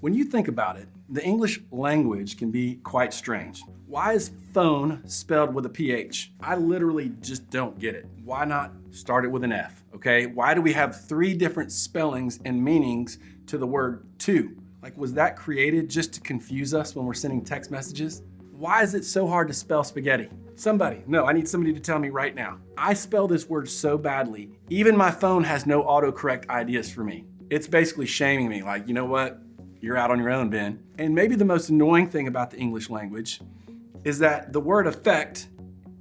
When you think about it, the English language can be quite strange. Why is phone spelled with a PH? I literally just don't get it. Why not start it with an F, okay? Why do we have 3 different spellings and meanings to the word to? Like, was that created just to confuse us when we're sending text messages? Why is it so hard to spell spaghetti? I need somebody to tell me right now. I spell this word so badly, even my phone has no autocorrect ideas for me. It's basically shaming me, like, you know what? You're out on your own, Ben. And maybe the most annoying thing about the English language is that the word affect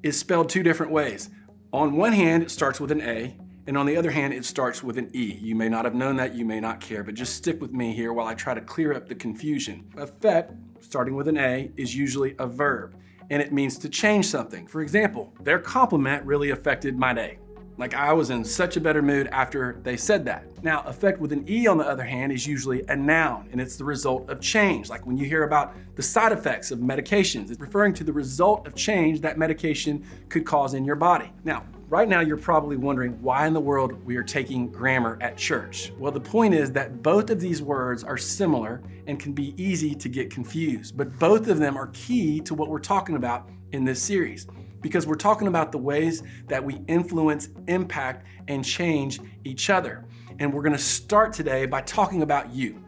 is spelled 2 different ways. On one hand, it starts with an A, and on the other hand, it starts with an E. You may not have known that, you may not care, but just stick with me here while I try to clear up the confusion. Affect, starting with an A, is usually a verb, and it means to change something. For example, their compliment really affected my day. Like, I was in such a better mood after they said that. Now, affect with an E, on the other hand, is usually a noun, and it's the result of change. Like when you hear about the side effects of medications, it's referring to the result of change that medication could cause in your body. Now, right now, you're probably wondering why in the world we are taking grammar at church. Well, the point is that both of these words are similar and can be easy to get confused, but both of them are key to what we're talking about in this series, because we're talking about the ways that we influence, impact, and change each other. And we're gonna start today by talking about you.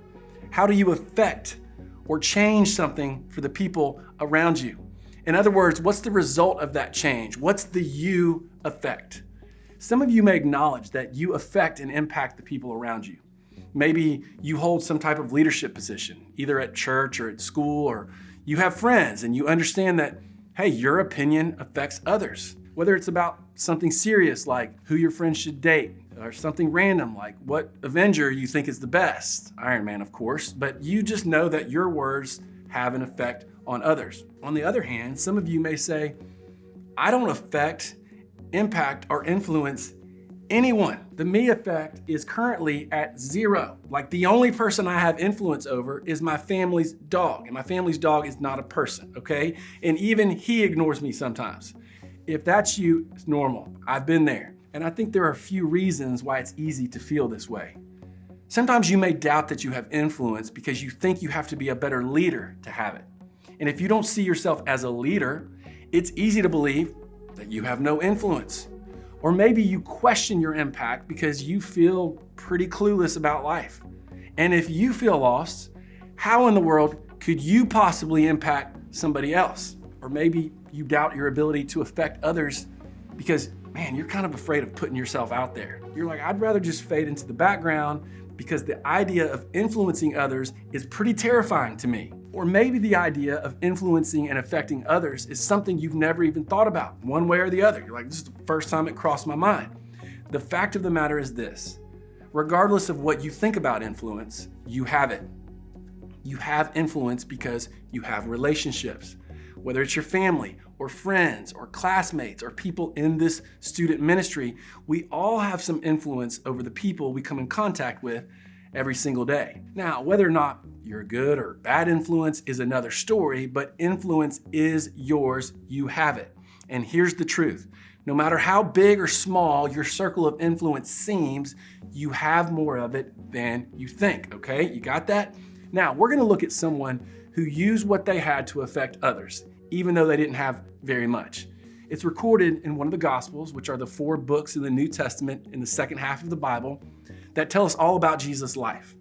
How do you affect or change something for the people around you? In other words, what's the result of that change? What's the you effect? Some of you may acknowledge that you affect and impact the people around you. Maybe you hold some type of leadership position, either at church or at school, or you have friends and you understand that, hey, your opinion affects others. Whether it's about something serious like who your friends should date, or something random like what Avenger you think is the best, Iron Man of course, but you just know that your words have an effect on others. On the other hand, some of you may say, I don't affect, impact, or influence anyone. The me effect is currently at 0. Like, the only person I have influence over is my family's dog, and my family's dog is not a person, okay? And even he ignores me sometimes. If that's you, it's normal. I've been there. And I think there are a few reasons why it's easy to feel this way. Sometimes you may doubt that you have influence because you think you have to be a better leader to have it. And if you don't see yourself as a leader, it's easy to believe that you have no influence. Or maybe you question your impact because you feel pretty clueless about life. And if you feel lost, how in the world could you possibly impact somebody else? Or maybe you doubt your ability to affect others because, man, you're kind of afraid of putting yourself out there. You're like, I'd rather just fade into the background because the idea of influencing others is pretty terrifying to me. Or maybe the idea of influencing and affecting others is something you've never even thought about, one way or the other. You're like, this is the first time it crossed my mind. The fact of the matter is this: regardless of what you think about influence, you have it. You have influence because you have relationships. Whether it's your family or friends or classmates or people in this student ministry, we all have some influence over the people we come in contact with every single day. Now, whether or not you're a good or bad influence is another story, but influence is yours, you have it. And here's the truth: no matter how big or small your circle of influence seems, you have more of it than you think, okay? You got that? Now, we're gonna look at someone who used what they had to affect others, even though they didn't have very much. It's recorded in one of the Gospels, which are the 4 books in the New Testament in the second half of the Bible, that tell us all about Jesus' life.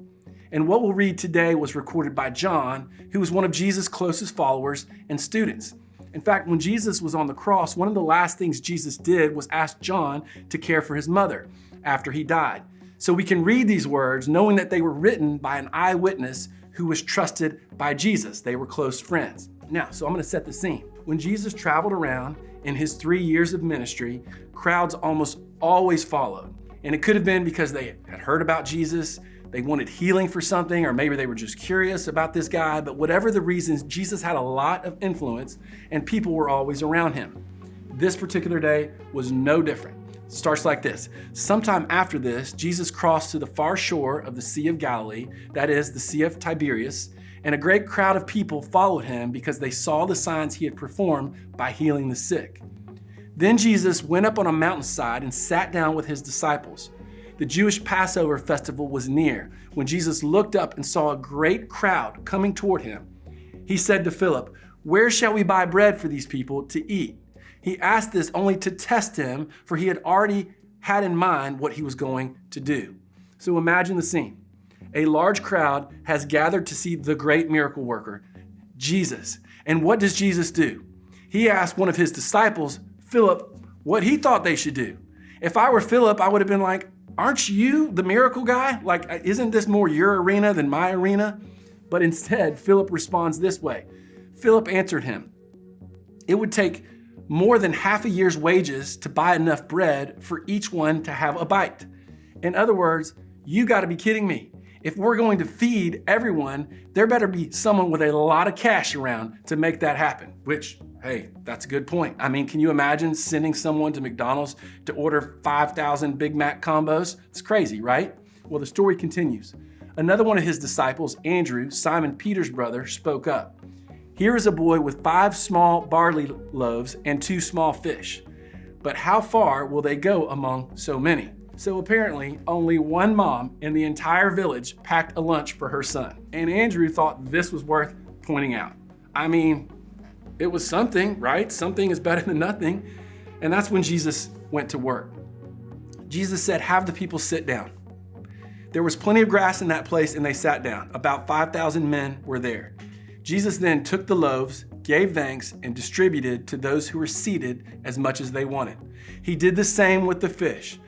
And what we'll read today was recorded by John, who was one of Jesus' closest followers and students. In fact, when Jesus was on the cross, one of the last things Jesus did was ask John to care for his mother after he died. So we can read these words knowing that they were written by an eyewitness who was trusted by Jesus. They were close friends. Now, so I'm gonna set the scene. When Jesus traveled around in his 3 years of ministry, crowds almost always followed. And it could have been because they had heard about Jesus, they wanted healing for something, or maybe they were just curious about this guy. But whatever the reasons, Jesus had a lot of influence and people were always around him. This particular day was no different. It starts like this: sometime after this, Jesus crossed to the far shore of the Sea of Galilee, that is, the Sea of Tiberias, and a great crowd of people followed him because they saw the signs he had performed by healing the sick. Then Jesus went up on a mountainside and sat down with his disciples. The Jewish Passover festival was near, when Jesus looked up and saw a great crowd coming toward him, he said to Philip, "Where shall we buy bread for these people to eat?" He asked this only to test him, for he had already had in mind what he was going to do. So imagine the scene. A large crowd has gathered to see the great miracle worker, Jesus. And what does Jesus do? He asked one of his disciples, Philip, what he thought they should do. If I were Philip, I would have been like, aren't you the miracle guy? Like, isn't this more your arena than my arena? But instead, Philip responds this way. Philip answered him, it would take more than half a year's wages to buy enough bread for each one to have a bite. In other words, you got to be kidding me. If we're going to feed everyone, there better be someone with a lot of cash around to make that happen, which, hey, that's a good point. I mean, can you imagine sending someone to McDonald's to order 5,000 Big Mac combos? It's crazy, right? Well, the story continues. Another one of his disciples, Andrew, Simon Peter's brother, spoke up. Here is a boy with 5 small barley loaves and 2 small fish. But how far will they go among so many? So apparently, only one mom in the entire village packed a lunch for her son. And Andrew thought this was worth pointing out. I mean, it was something, right? Something is better than nothing. And that's when Jesus went to work. Jesus said, have the people sit down. There was plenty of grass in that place and they sat down. About 5,000 men were there. Jesus then took the loaves, gave thanks, and distributed to those who were seated as much as they wanted. He did the same with the fish.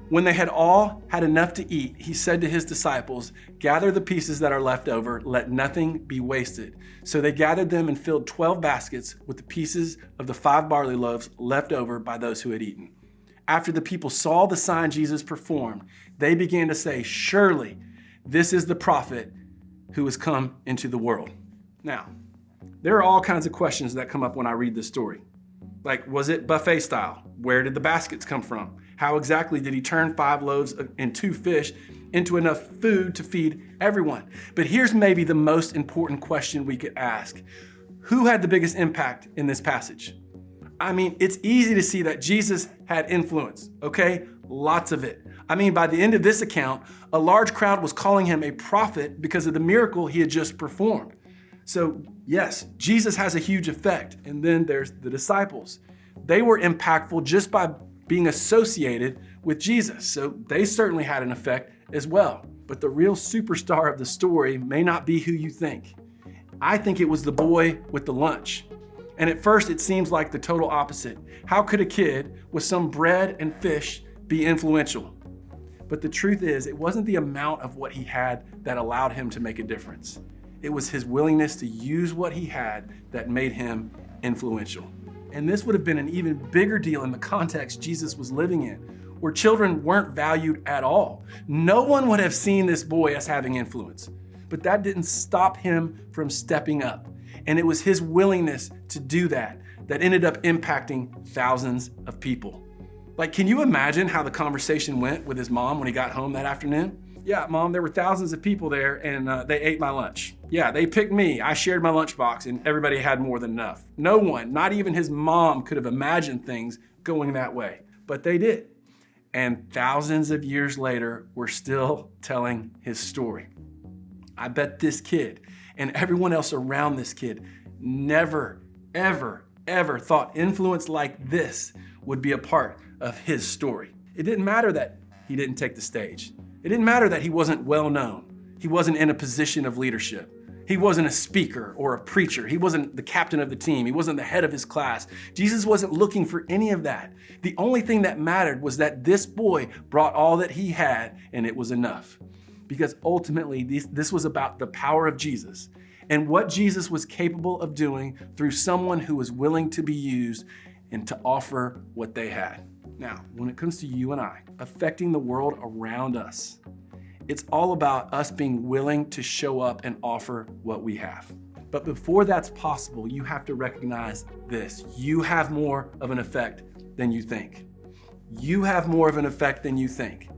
When they had all had enough to eat, he said to his disciples, gather the pieces that are left over, let nothing be wasted. So they gathered them and filled 12 baskets with the pieces of the 5 barley loaves left over by those who had eaten. After the people saw the sign Jesus performed, they began to say, surely this is the prophet who has come into the world. Now, there are all kinds of questions that come up when I read this story. Like, was it buffet style? Where did the baskets come from? How exactly did he turn 5 loaves and 2 fish into enough food to feed everyone? But here's maybe the most important question we could ask. Who had the biggest impact in this passage? I mean, it's easy to see that Jesus had influence, okay? Lots of it. I mean, by the end of this account, a large crowd was calling him a prophet because of the miracle he had just performed. So yes, Jesus has a huge effect. And then there's the disciples. They were impactful just by being associated with Jesus. So they certainly had an effect as well. But the real superstar of the story may not be who you think. I think it was the boy with the lunch. And at first it seems like the total opposite. How could a kid with some bread and fish be influential? But the truth is, it wasn't the amount of what he had that allowed him to make a difference. It was his willingness to use what he had that made him influential. And this would have been an even bigger deal in the context Jesus was living in, where children weren't valued at all. No one would have seen this boy as having influence, but that didn't stop him from stepping up. And it was his willingness to do that ended up impacting thousands of people. Like, can you imagine how the conversation went with his mom when he got home that afternoon? Yeah, Mom, there were thousands of people there and they ate my lunch. Yeah, they picked me. I shared my lunchbox and everybody had more than enough. No one, not even his mom, could have imagined things going that way, but they did. And thousands of years later, we're still telling his story. I bet this kid and everyone else around this kid never, ever, ever thought influence like this would be a part of his story. It didn't matter that he didn't take the stage. It didn't matter that he wasn't well known. He wasn't in a position of leadership. He wasn't a speaker or a preacher. He wasn't the captain of the team. He wasn't the head of his class. Jesus wasn't looking for any of that. The only thing that mattered was that this boy brought all that he had and it was enough. Because ultimately, this was about the power of Jesus and what Jesus was capable of doing through someone who was willing to be used and to offer what they had. Now, when it comes to you and I, affecting the world around us, it's all about us being willing to show up and offer what we have. But before that's possible, you have to recognize this. You have more of an effect than you think. You have more of an effect than you think.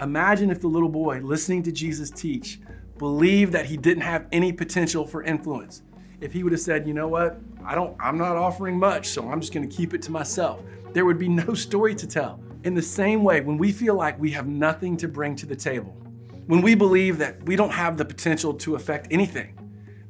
Imagine if the little boy listening to Jesus teach believed that he didn't have any potential for influence. If he would have said, you know what, I'm not offering much, so I'm just gonna keep it to myself. There would be no story to tell. In the same way, when we feel like we have nothing to bring to the table, when we believe that we don't have the potential to affect anything.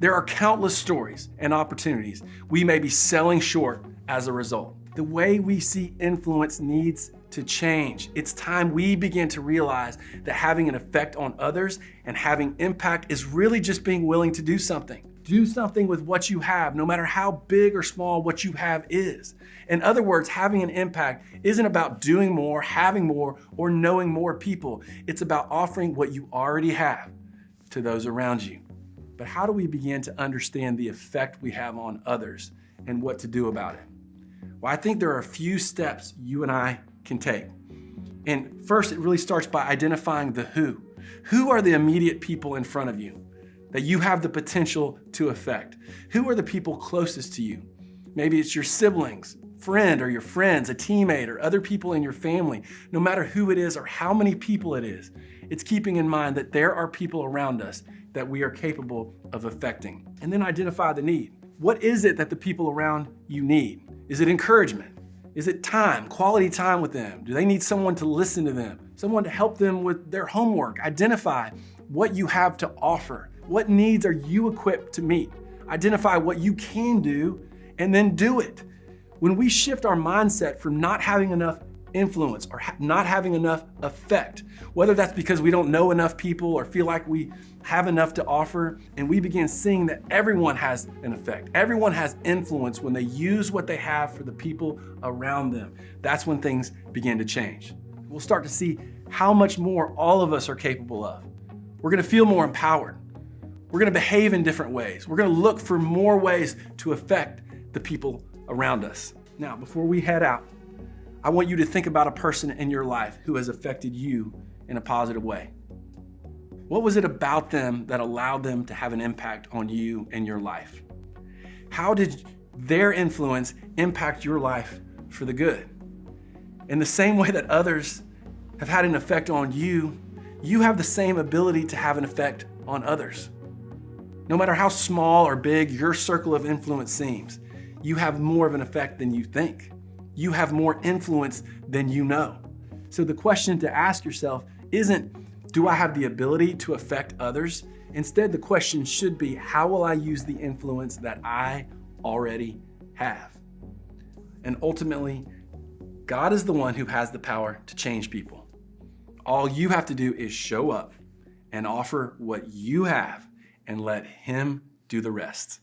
There are countless stories and opportunities we may be selling short as a result. The way we see influence needs to change. It's time we begin to realize that having an effect on others and having impact is really just being willing to do something. Do something with what you have, no matter how big or small what you have is. In other words, having an impact isn't about doing more, having more, or knowing more people. It's about offering what you already have to those around you. But how do we begin to understand the effect we have on others and what to do about it? Well, I think there are a few steps you and I can take. And first, it really starts by identifying the who. Who are the immediate people in front of you that you have the potential to affect? Who are the people closest to you? Maybe it's your siblings, friend or your friends, a teammate, or other people in your family. No matter who it is or how many people it is, it's keeping in mind that there are people around us that we are capable of affecting. And then identify the need. What is it that the people around you need? Is it encouragement? Is it time, quality time with them? Do they need someone to listen to them? Someone to help them with their homework? Identify what you have to offer. What needs are you equipped to meet? Identify what you can do and then do it. When we shift our mindset from not having enough influence or not having enough effect, whether that's because we don't know enough people or feel like we have enough to offer, and we begin seeing that everyone has an effect, everyone has influence when they use what they have for the people around them, that's when things begin to change. We'll start to see how much more all of us are capable of. We're gonna feel more empowered. We're gonna behave in different ways. We're gonna look for more ways to affect the people around us. Now, before we head out, I want you to think about a person in your life who has affected you in a positive way. What was it about them that allowed them to have an impact on you and your life? How did their influence impact your life for the good? In the same way that others have had an effect on you, you have the same ability to have an effect on others. No matter how small or big your circle of influence seems, you have more of an effect than you think. You have more influence than you know. So the question to ask yourself isn't, do I have the ability to affect others? Instead, the question should be, how will I use the influence that I already have? And ultimately, God is the one who has the power to change people. All you have to do is show up and offer what you have and let Him do the rest.